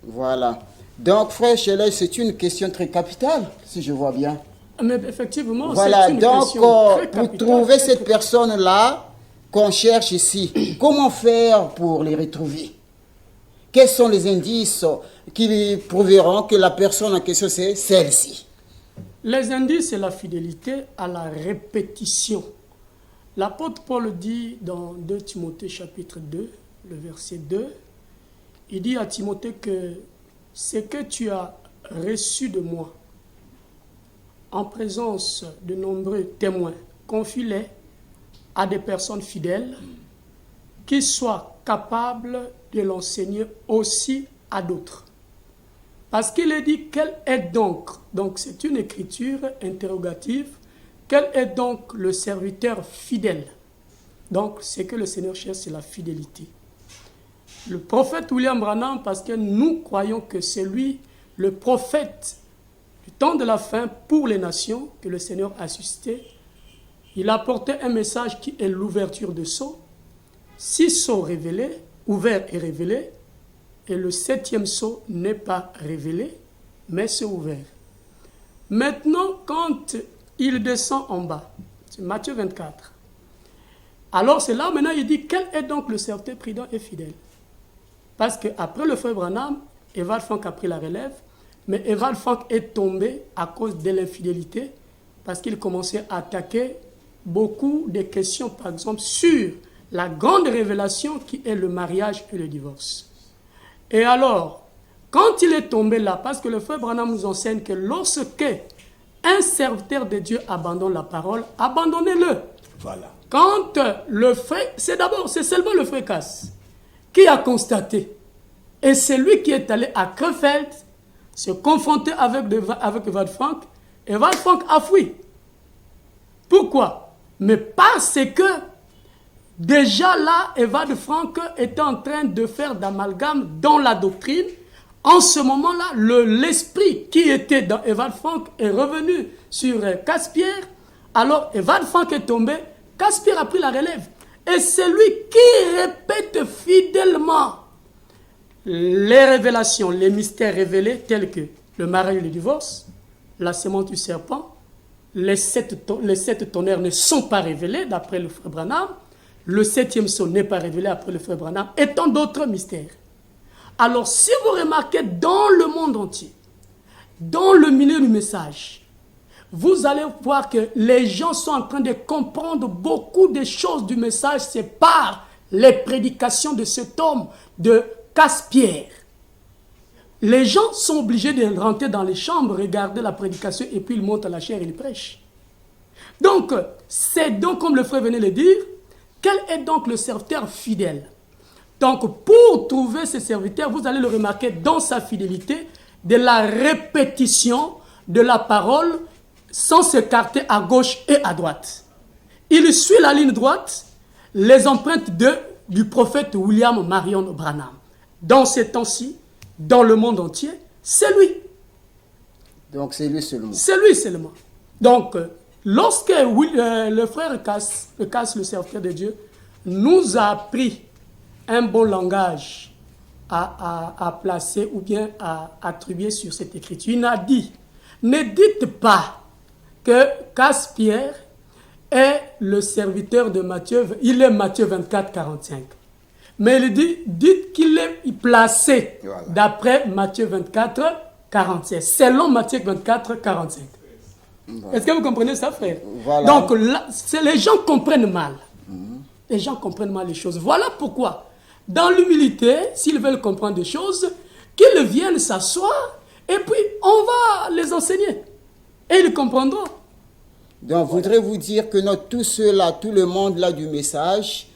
Voilà. Donc, frère Chelay, c'est une question très capitale, si je vois bien. Mais effectivement, voilà, c'est une donc question très pour capitale, trouver cette personne-là qu'on cherche ici, comment faire pour les retrouver? Quels sont les indices qui prouveront que la personne en question c'est celle-ci? Les indices, c'est la fidélité à la répétition. L'apôtre Paul dit dans 2 Timothée chapitre 2, le verset 2, il dit à Timothée que ce que tu as reçu de moi, en présence de nombreux témoins, confie-les à des personnes fidèles qui soient capables de l'enseigner aussi à d'autres. Parce qu'il est dit, quel est donc c'est une écriture interrogative, quel est donc le serviteur fidèle? Donc, ce que le Seigneur cherche, c'est la fidélité. Le prophète William Branham, parce que nous croyons que c'est lui, le prophète du temps de la fin pour les nations que le Seigneur a suscité, il a apporté un message qui est l'ouverture de sceaux. 6 sceaux révélés, ouverts et révélés, et le 7e sceau n'est pas révélé, mais c'est ouvert. Maintenant, quand il descend en bas, c'est Matthieu 24, alors c'est là maintenant il dit, quel est donc le serviteur prudent et fidèle? Parce qu'après le frère Branham, Evald Funk a pris la relève, mais Evald Funk est tombé à cause de l'infidélité, parce qu'il commençait à attaquer beaucoup de questions, par exemple, sur la grande révélation qui est le mariage et le divorce. Et alors, quand il est tombé là, parce que le frère Branham nous enseigne que lorsque un serviteur de Dieu abandonne la parole, abandonnez-le. Voilà. Quand le frère, c'est seulement le frère Cass qui a constaté, et c'est lui qui est allé à Krefeld se confronter avec Evald Funk, et Evald Funk a fui. Pourquoi? Mais parce que déjà là, Evald Funk était en train de faire d'amalgame dans la doctrine. En ce moment-là, l'esprit qui était dans Evald Funk est revenu sur Caspierre. Alors Evald Funk est tombé, Caspierre a pris la relève. Et c'est lui qui répète fidèlement les révélations, les mystères révélés tels que le mariage et le divorce, la sémence du serpent, les 7 tonnerres ne sont pas révélés d'après le frère Branham, le 7e sceau n'est pas révélé après le frère Branham, et tant d'autres mystères. Alors si vous remarquez dans le monde entier, dans le milieu du message, vous allez voir que les gens sont en train de comprendre beaucoup de choses du message, c'est par les prédications de cet homme, de Caspierre. Les gens sont obligés de rentrer dans les chambres, regarder la prédication, et puis ils montent à la chaire et ils prêchent. Donc, c'est donc, comme le frère venait de le dire, quel est donc le serviteur fidèle? Donc, pour trouver ce serviteur, vous allez le remarquer dans sa fidélité, de la répétition de la parole, sans s'écarter à gauche et à droite. Il suit la ligne droite, les empreintes du prophète William Marion Branham. Dans ces temps-ci, dans le monde entier, c'est lui. Donc c'est lui seulement. C'est lui seulement. Donc, lorsque le frère Cass, le serviteur de Dieu, nous a appris un bon langage à placer ou bien à attribuer sur cette écriture, il a dit, ne dites pas que Caspierre est le serviteur de Matthieu, il est Matthieu 24, 45. Mais il dit, dites qu'il est placé d'après Matthieu 24, 47, selon Matthieu 24, 45. Voilà. Est-ce que vous comprenez ça, frère? Voilà. Donc, là, les gens comprennent mal. Les gens comprennent mal les choses. Voilà pourquoi, dans l'humilité, s'ils veulent comprendre des choses, qu'ils viennent s'asseoir et puis on va les enseigner. Et ils comprendront. Donc, voudrais-vous dire que tous ceux-là, tout le monde là du message,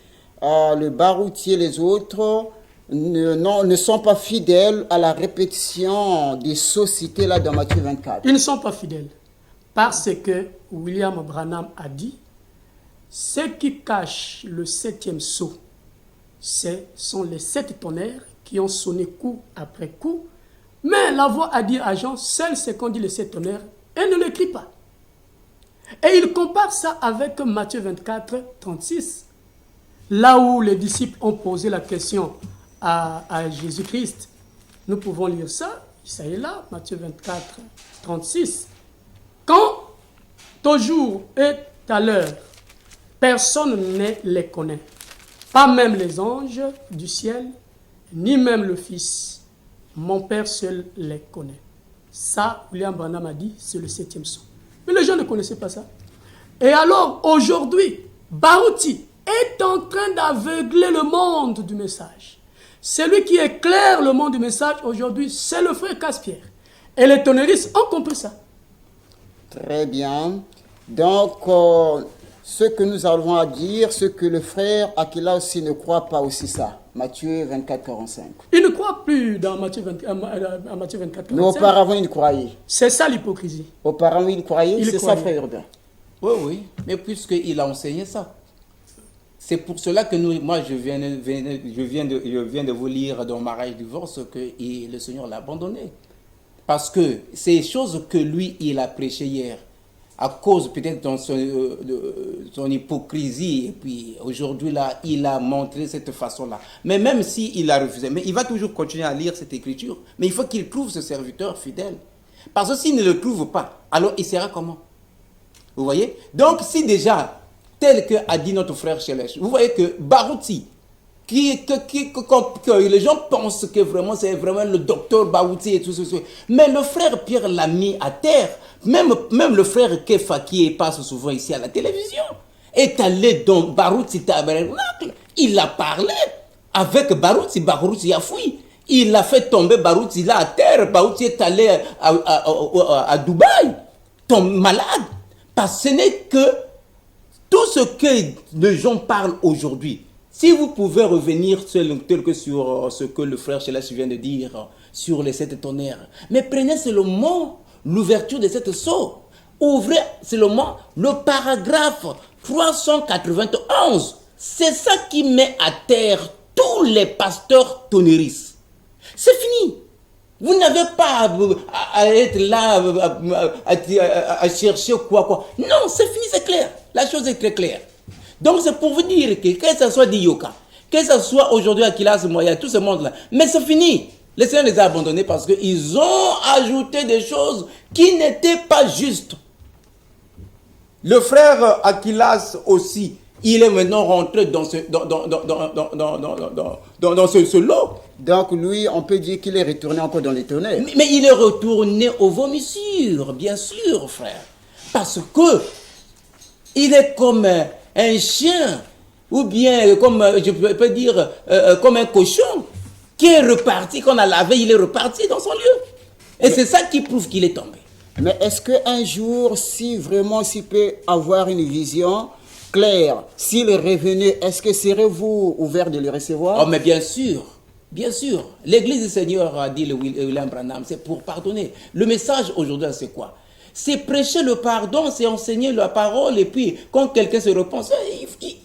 le baroutier, les autres, ne sont pas fidèles à la répétition des sceaux cités là dans Matthieu 24. Ils ne sont pas fidèles. Parce que William Branham a dit, ce qui cache le 7e sceau, sont les 7 tonnerres qui ont sonné coup après coup. Mais la voix a dit à Jean, seul ce qu'on dit les 7 tonnerres, et ne l'écrit pas. Et il compare ça avec Matthieu 24, 36. Là où les disciples ont posé la question à Jésus-Christ, nous pouvons lire ça, ça est là, Matthieu 24, 36. Quand au jour et à l'heure, personne ne les connaît, pas même les anges du ciel, ni même le Fils. Mon Père seul les connaît. Ça, William Branham a dit, c'est le 7e sceau. Mais les gens ne connaissaient pas ça. Et alors, aujourd'hui, Baruti est en train d'aveugler le monde du message. Celui qui éclaire le monde du message aujourd'hui, c'est le frère Caspierre. Et les tonneristes ont compris ça. Très bien. Donc, ce que nous avons à dire, ce que le frère Aquila aussi ne croit pas aussi ça. Matthieu 24, 45. Il ne croit plus dans Matthieu 24, 45. Mais auparavant, il croyait. C'est ça l'hypocrisie. Auparavant, il croyait, c'est ça, frère Urbain. Oui, oui. Mais puisqu'il a enseigné ça. C'est pour cela que moi, je viens de vous lire dans Mariage et Divorce que le Seigneur l'a abandonné. Parce que ces choses que lui, il a prêché hier, à cause peut-être de son hypocrisie, et puis aujourd'hui là, il a montré cette façon-là. Mais même s'il a refusé, mais il va toujours continuer à lire cette écriture. Mais il faut qu'il trouve ce serviteur fidèle. Parce que s'il ne le trouve pas, alors il sera comment? Vous voyez? Donc si déjà, tel que a dit notre frère Chelèche, vous voyez que Barouti, que les gens pensent que vraiment c'est vraiment le docteur Barouti et tout ça. Mais le frère Pierre l'a mis à terre. Même le frère Kefa qui passe souvent ici à la télévision est allé dans Barouti Tabernacle. Il a parlé avec Barouti. Barouti a fui. Il a fait tomber Barouti là à terre. Barouti est allé à Dubaï, tombe malade. Parce que ce n'est que tout ce que les gens parlent aujourd'hui. Si vous pouvez revenir tel que sur ce que le frère Chelèche vient de dire sur les 7 tonnerres, mais prenez seulement l'ouverture de cette sceau. Ouvrez seulement le paragraphe 391. C'est ça qui met à terre tous les pasteurs tonneristes. C'est fini. Vous n'avez pas à être là, à chercher quoi. Non, c'est fini, c'est clair. La chose est très claire. Donc c'est pour vous dire que ce soit Diyoka, que ce soit aujourd'hui Akilas Moya, tout ce monde-là, mais c'est fini. Le Seigneur les a abandonnés parce qu'ils ont ajouté des choses qui n'étaient pas justes. Le frère Akilas aussi, il est maintenant rentré dans ce lot. Donc lui, on peut dire qu'il est retourné encore dans les tonnerres. Mais il est retourné aux vomissures, bien sûr, frère. Parce que il est comme un chien, ou bien comme, je peux dire, comme un cochon, qui est reparti, qu'on a lavé, il est reparti dans son lieu. Et c'est ça qui prouve qu'il est tombé. Mais est-ce qu'un jour, si vraiment s'il peut avoir une vision claire, s'il est revenu, est-ce que serez-vous ouvert de le recevoir? Oh, mais bien sûr. Bien sûr. L'Église du Seigneur, a dit le William Branham, c'est pour pardonner. Le message aujourd'hui, c'est quoi? C'est prêcher le pardon, c'est enseigner la parole, et puis quand quelqu'un se repent,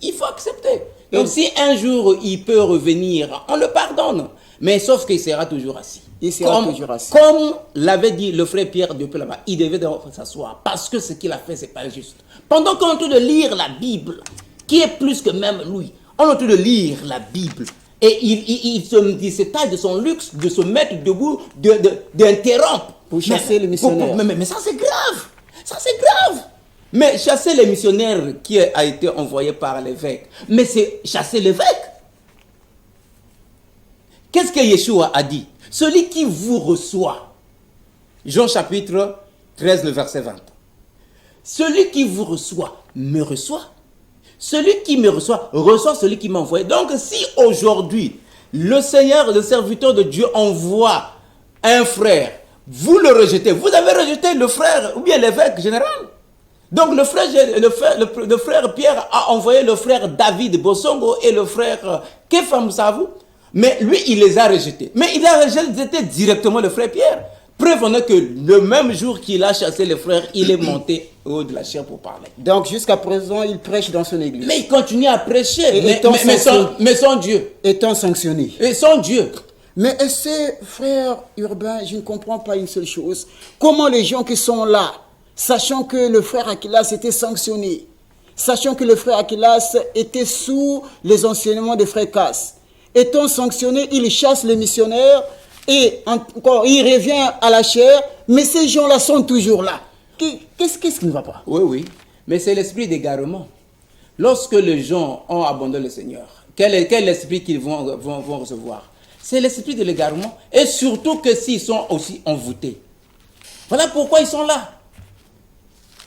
il faut accepter. Donc si un jour il peut revenir, on le pardonne. Mais sauf qu'il sera toujours assis. Il sera toujours assis. Comme l'avait dit le frère Pierre depuis là-bas, il devait s'asseoir parce que ce qu'il a fait, c'est pas juste. Pendant qu'on est en train de lire la Bible, qui est plus que même lui, on est en train de lire la Bible. Et il se taille de son luxe de se mettre debout, d'interrompre. Pour chasser les missionnaires. Mais ça c'est grave. Ça c'est grave. Mais chasser les missionnaires qui a été envoyé par l'évêque. Mais c'est chasser l'évêque. Qu'est-ce que Yeshua a dit? Celui qui vous reçoit. Jean chapitre 13, le verset 20. Celui qui vous reçoit, me reçoit. Celui qui me reçoit celui qui m'a envoyé. Donc si aujourd'hui, le Seigneur, le serviteur de Dieu envoie un frère, vous le rejetez. Vous avez rejeté le frère ou bien l'évêque général. Donc le frère Pierre a envoyé le frère David Bosongo et le frère Kefa Moussavu. Mais lui, il les a rejetés. Mais il a rejeté directement le frère Pierre. Preuve en est que le même jour qu'il a chassé les frères, il est monté au haut de la chair pour parler. Donc jusqu'à présent, il prêche dans son église. Mais il continue à prêcher. Mais sans Dieu. Étant sanctionné. Et sans Dieu. Mais frère Urbain, je ne comprends pas une seule chose. Comment les gens qui sont là, sachant que le frère Akilas était sanctionné, sachant que le frère Akilas était sous les enseignements des frères Casse, étant sanctionné, il chasse les missionnaires et encore il revient à la chair, mais ces gens-là sont toujours là. Qu'est-ce qui ne va pas? Oui, mais c'est l'esprit d'égarement. Lorsque les gens ont abandonné le Seigneur, quel est l'esprit qu'ils vont recevoir? C'est l'esprit de l'égarement, et surtout que s'ils sont aussi envoûtés. Voilà pourquoi ils sont là.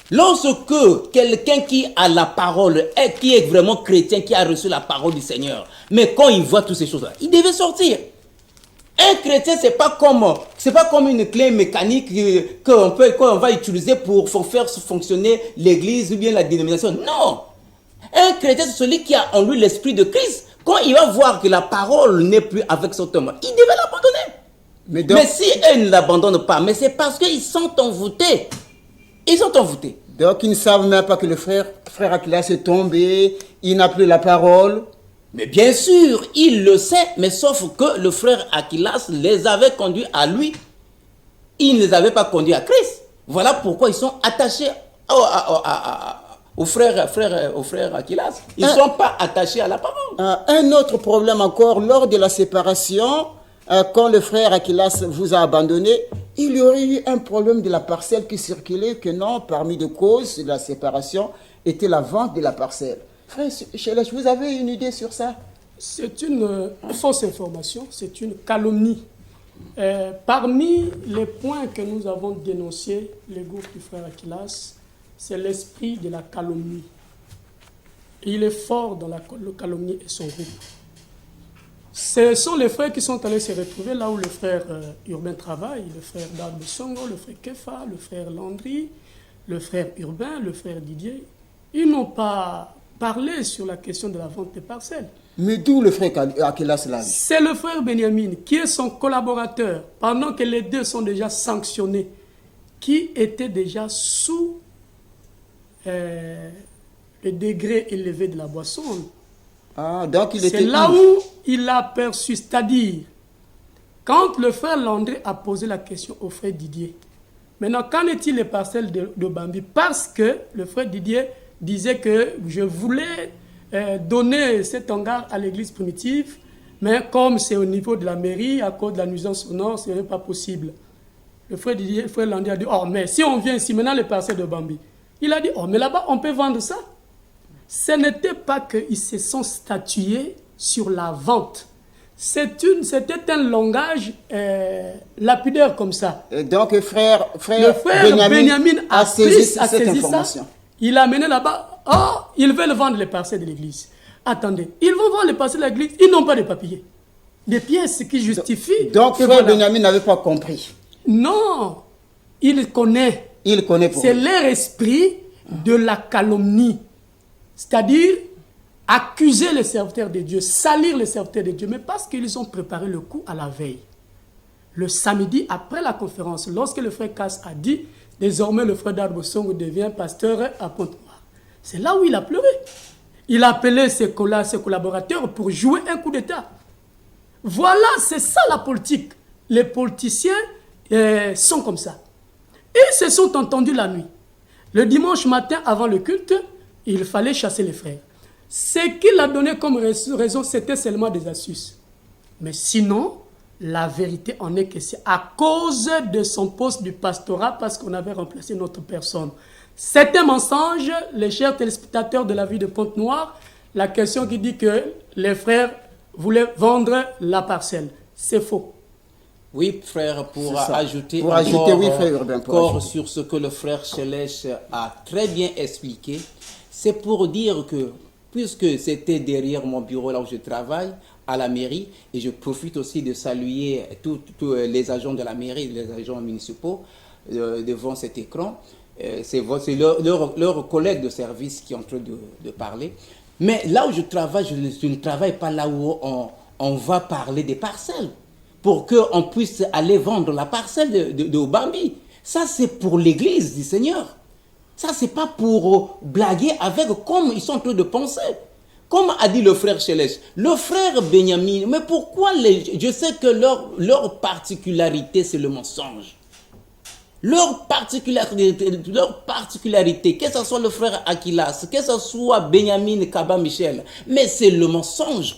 Lorsque quelqu'un qui a la parole, qui est vraiment chrétien, qui a reçu la parole du Seigneur, mais quand il voit toutes ces choses-là, il devait sortir. Un chrétien, c'est pas comme une clé mécanique qu'on va utiliser pour faire fonctionner l'église ou bien la dénomination. Non! Un chrétien, c'est celui qui a en lui l'esprit de Christ. Quand il va voir que la parole n'est plus avec cet homme, il devait l'abandonner. Mais si eux ne l'abandonnent pas, mais c'est parce qu'ils sont envoûtés. Ils sont envoûtés. Donc ils ne savent même pas que le frère Akilas est tombé, il n'a plus la parole. Mais bien sûr, il le sait, mais sauf que le frère Akilas les avait conduits à lui. ils ne les avaient pas conduits à Christ. Voilà pourquoi ils sont attachés au frère Aquilas. Ils ne sont pas attachés à la parole. Un autre problème encore, lors de la séparation, quand le frère Aquilas vous a abandonné, il y aurait eu un problème de la parcelle qui circulait, que non, parmi les causes de la séparation, était la vente de la parcelle. Frère Chelech, vous avez une idée sur ça? C'est une fausse information, c'est une calomnie. Parmi les points que nous avons dénoncés, les groupes du frère Aquilas, c'est l'esprit de la calomnie. Et il est fort dans la calomnie et son groupe. Ce sont les frères qui sont allés se retrouver là où le frère Urbain travaille, le frère Darbe Songo, le frère Kefa, le frère Landry, le frère Urbain, le frère Didier. Ils n'ont pas parlé sur la question de la vente des parcelles. Mais d'où le frère Aquilas là? C'est le frère Benjamin qui est son collaborateur, pendant que les deux sont déjà sanctionnés, qui était déjà sous le degré élevé de la boisson. Donc il était... C'est là où il a perçu, c'est-à-dire, quand le frère Landry a posé la question au frère Didier, maintenant, qu'en est-il des parcelles de Bambi? Parce que le frère Didier disait que je voulais donner cet hangar à l'église primitive, mais comme c'est au niveau de la mairie, à cause de la nuisance sonore, ce n'est pas possible. Le frère Didier, le frère Landry a dit, oh, mais si on vient ici, maintenant les parcelles de Bambi. Il a dit, oh, mais là-bas, on peut vendre ça. Ce n'était pas qu'ils se sont statués sur la vente. C'était un langage lapidaire comme ça. Et donc, le frère Benjamin a saisi cette information. Ça. Il a amené là-bas. Oh, ils veulent vendre les parcelles de l'église. Attendez, ils vont vendre les parcelles de l'église. Ils n'ont pas de papiers. Des pièces qui justifient. Donc, frère Benjamin n'avait pas compris. Non, il connaît. Il connaît. C'est leur esprit de la calomnie. C'est-à-dire accuser les serviteurs de Dieu, salir les serviteurs de Dieu, mais parce qu'ils ont préparé le coup à la veille. Le samedi, après la conférence, lorsque le frère Casse a dit, désormais le frère Darbo Songo devient pasteur à Pointe-Noire, c'est là où il a pleuré. Il a appelé ses collaborateurs pour jouer un coup d'État. Voilà, c'est ça la politique. Les politiciens sont comme ça. Ils se sont entendus la nuit. Le dimanche matin, avant le culte, il fallait chasser les frères. Ce qu'il a donné comme raison, c'était seulement des astuces. Mais sinon, la vérité en est que c'est à cause de son poste du pastorat, parce qu'on avait remplacé notre personne. C'est un mensonge, les chers téléspectateurs de la vie de Pointe-Noire, la question qui dit que les frères voulaient vendre la parcelle. C'est faux. Oui, frère, pour ajouter encore sur ce que le frère Chelech a très bien expliqué, c'est pour dire que, puisque c'était derrière mon bureau là où je travaille, à la mairie, et je profite aussi de saluer tous les agents de la mairie, les agents municipaux, devant cet écran, c'est leurs collègues de service qui sont en train de parler. Mais là où je travaille, je ne travaille pas là où on va parler des parcelles, pour qu'on puisse aller vendre la parcelle de Bambi. Ça, c'est pour l'église du Seigneur. Ça, c'est pas pour blaguer avec, comme ils sont en train de penser. Comme a dit le frère Chelech, le frère Benjamin, mais pourquoi je sais que leur particularité, c'est le mensonge. Leur particularité, que ce soit le frère Aquilas, que ce soit Benjamin Kaba Michel, mais c'est le mensonge.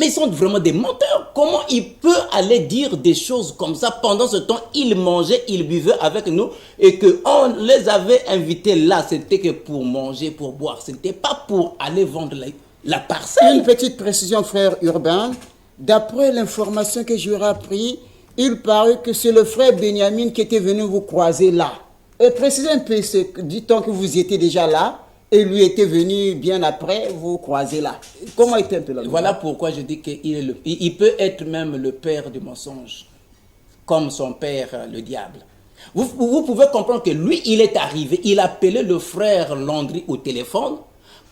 Mais ils sont vraiment des menteurs. Comment il peut aller dire des choses comme ça? Pendant ce temps, ils mangeaient, ils buvaient avec nous et qu'on les avait invités là. C'était que pour manger, pour boire. Ce n'était pas pour aller vendre la parcelle. Une petite précision, frère Urbain. D'après l'information que j'aurais appris, il paraît que c'est le frère Benjamin qui était venu vous croiser là. Et précisez un peu, dit-on que vous étiez déjà là. Et lui était venu bien après vous croiser là. Comment était un peu là? Voilà pourquoi je dis qu'il peut être même le père du mensonge, comme son père, le diable. Vous pouvez comprendre que lui, il est arrivé, il a appelé le frère Landry au téléphone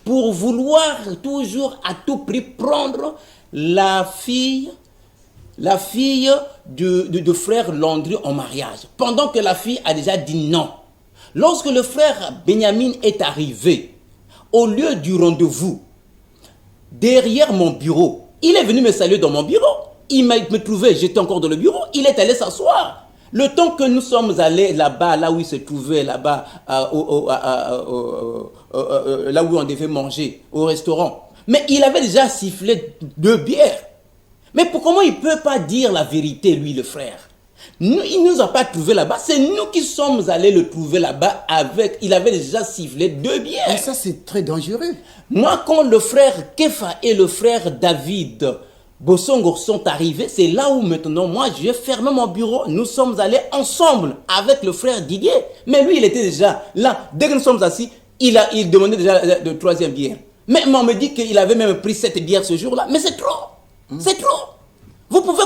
pour vouloir toujours à tout prix prendre la fille du frère Landry en mariage, pendant que la fille a déjà dit non. Lorsque le frère Benjamin est arrivé, au lieu du rendez-vous, derrière mon bureau, il est venu me saluer dans mon bureau. Il m'a trouvé, j'étais encore dans le bureau, il est allé s'asseoir. Le temps que nous sommes allés là-bas, là où il se trouvait, là-bas, là où on devait manger, au restaurant, mais il avait déjà sifflé 2 bières. Mais comment il ne peut pas dire la vérité, lui, le frère? Nous, il ne nous a pas trouvé là-bas, c'est nous qui sommes allés le trouver là-bas avec, il avait déjà sifflé 2 bières. Et ça, c'est très dangereux. Moi, quand le frère Kefa et le frère David Bossongo sont arrivés, c'est là où maintenant, moi, j'ai fermé mon bureau. Nous sommes allés ensemble avec le frère Didier. Mais lui, il était déjà là. Dès que nous sommes assis, il demandait déjà de 3e bière. Mais on me dit qu'il avait même pris 7 bières ce jour-là. Mais c'est trop. C'est trop. Vous pouvez